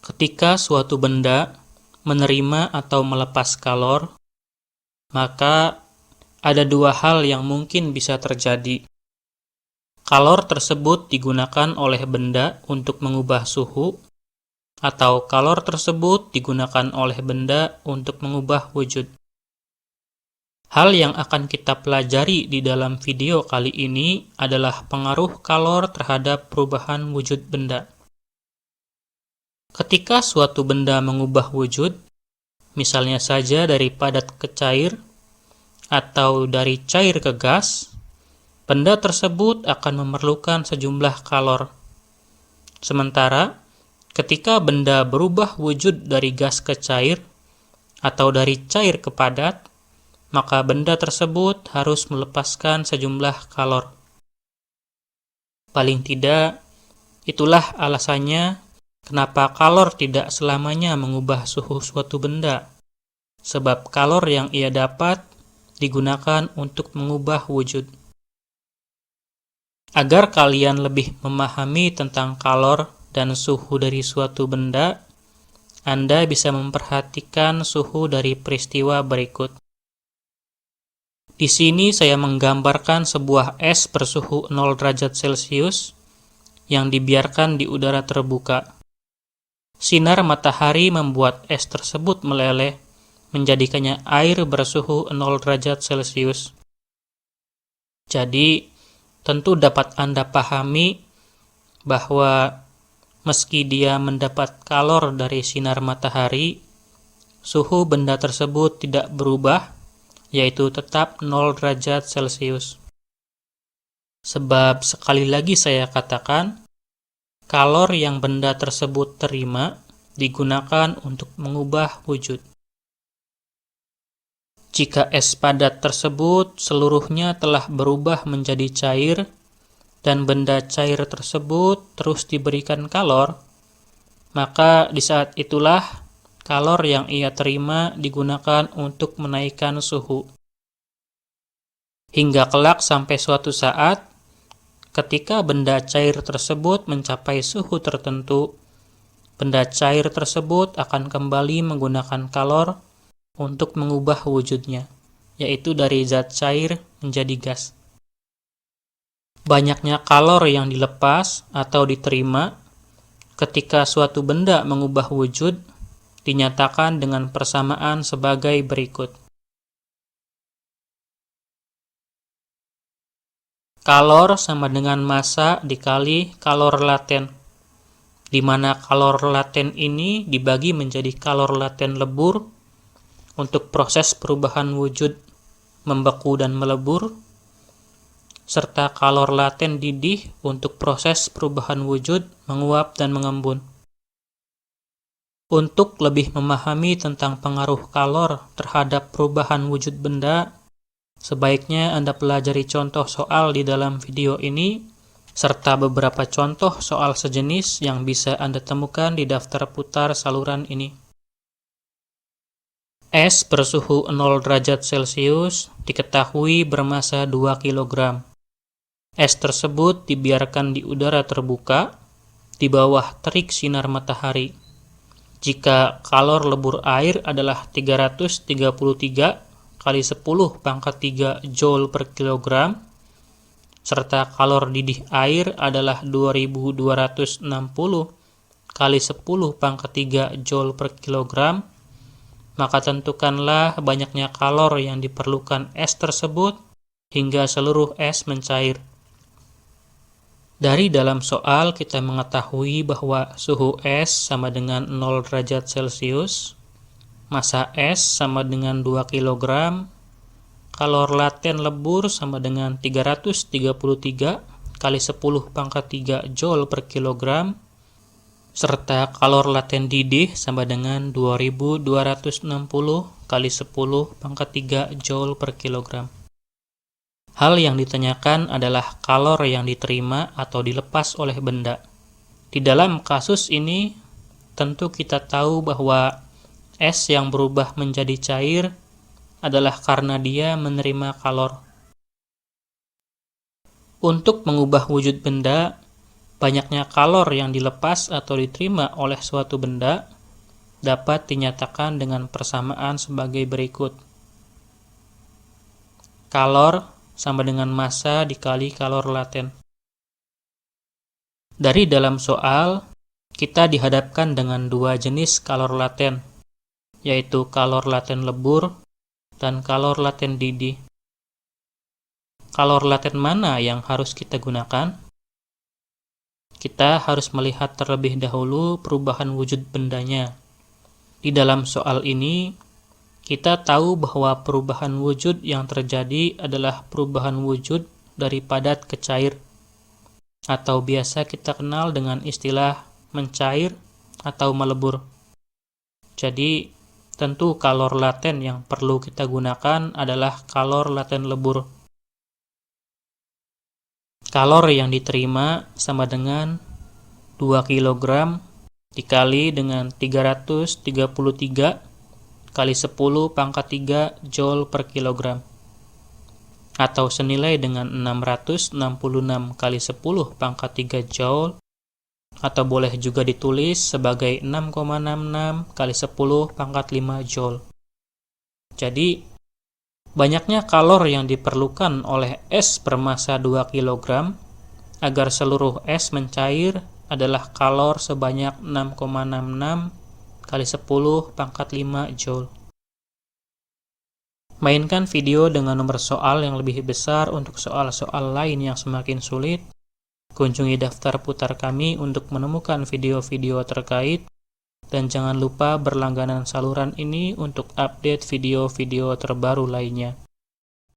Ketika suatu benda menerima atau melepas kalor, maka ada dua hal yang mungkin bisa terjadi. Kalor tersebut digunakan oleh benda untuk mengubah suhu, atau kalor tersebut digunakan oleh benda untuk mengubah wujud. Hal yang akan kita pelajari di dalam video kali ini adalah pengaruh kalor terhadap perubahan wujud benda. Ketika suatu benda mengubah wujud, misalnya saja dari padat ke cair, atau dari cair ke gas, benda tersebut akan memerlukan sejumlah kalor. Sementara, ketika benda berubah wujud dari gas ke cair, atau dari cair ke padat, maka benda tersebut harus melepaskan sejumlah kalor. Paling tidak, itulah alasannya kenapa kalor tidak selamanya mengubah suhu suatu benda, sebab kalor yang ia dapat digunakan untuk mengubah wujud. Agar kalian lebih memahami tentang kalor dan suhu dari suatu benda, Anda bisa memperhatikan suhu dari peristiwa berikut. Di sini saya menggambarkan sebuah es bersuhu 0 derajat Celcius yang dibiarkan di udara terbuka. Sinar matahari membuat es tersebut meleleh, menjadikannya air bersuhu 0 derajat Celcius. Jadi, tentu dapat Anda pahami bahwa meski dia mendapat kalor dari sinar matahari, suhu benda tersebut tidak berubah, yaitu tetap 0 derajat Celcius. Sebab sekali lagi saya katakan, kalor yang benda tersebut terima digunakan untuk mengubah wujud. Jika es padat tersebut seluruhnya telah berubah menjadi cair, dan benda cair tersebut terus diberikan kalor, maka di saat itulah kalor yang ia terima digunakan untuk menaikkan suhu. Hingga kelak sampai suatu saat, ketika benda cair tersebut mencapai suhu tertentu, benda cair tersebut akan kembali menggunakan kalor untuk mengubah wujudnya, yaitu dari zat cair menjadi gas. Banyaknya kalor yang dilepas atau diterima ketika suatu benda mengubah wujud dinyatakan dengan persamaan sebagai berikut. Kalor sama dengan massa dikali kalor laten, di mana kalor laten ini dibagi menjadi kalor laten lebur untuk proses perubahan wujud membeku dan melebur, serta kalor laten didih untuk proses perubahan wujud menguap dan mengembun. Untuk lebih memahami tentang pengaruh kalor terhadap perubahan wujud benda, sebaiknya Anda pelajari contoh soal di dalam video ini, serta beberapa contoh soal sejenis yang bisa Anda temukan di daftar putar saluran ini. Es bersuhu 0 derajat Celcius diketahui bermassa 2 kg. Es tersebut dibiarkan di udara terbuka, di bawah terik sinar matahari. Jika kalor lebur air adalah 333 kali 10 pangkat 3 Joule per kilogram, serta kalor didih air adalah 2260 kali 10 pangkat 3 Joule per kilogram, maka tentukanlah banyaknya kalor yang diperlukan es tersebut hingga seluruh es mencair. Dari dalam soal kita mengetahui bahwa suhu es sama dengan 0 derajat Celcius, massa es sama dengan 2 kg, kalor laten lebur sama dengan 333 kali 10 pangkat 3 Joule per kilogram, serta kalor laten didih sama dengan 2260 kali 10 pangkat 3 Joule per kilogram. Hal yang ditanyakan adalah kalor yang diterima atau dilepas oleh benda. Di dalam kasus ini, tentu kita tahu bahwa es yang berubah menjadi cair adalah karena dia menerima kalor. Untuk mengubah wujud benda, Banyaknya kalor yang dilepas atau diterima oleh suatu benda dapat dinyatakan dengan persamaan sebagai berikut. Kalor sama dengan massa dikali kalor laten. Dari dalam soal, kita dihadapkan dengan dua jenis kalor laten, yaitu kalor laten lebur dan kalor laten didih. Kalor laten mana yang harus kita gunakan? Kita harus melihat terlebih dahulu perubahan wujud bendanya. Di dalam soal ini, kita tahu bahwa perubahan wujud yang terjadi adalah perubahan wujud dari padat ke cair, atau biasa kita kenal dengan istilah mencair atau melebur. Jadi, tentu kalor laten yang perlu kita gunakan adalah kalor laten lebur. Kalor yang diterima sama dengan 2 kg dikali dengan 333 kali 10 pangkat 3 Joule per kilogram, atau senilai dengan 666 kali 10 pangkat 3 Joule, atau boleh juga ditulis sebagai 6,66 kali 10 pangkat 5 Joule. Jadi, banyaknya kalor yang diperlukan oleh es bermassa 2 kg agar seluruh es mencair adalah kalor sebanyak 6,66 kali 10 pangkat 5 Joule. Mainkan video dengan nomor soal yang lebih besar untuk soal-soal lain yang semakin sulit. Kunjungi daftar putar kami untuk menemukan video-video terkait. Dan jangan lupa berlangganan saluran ini untuk update video-video terbaru lainnya.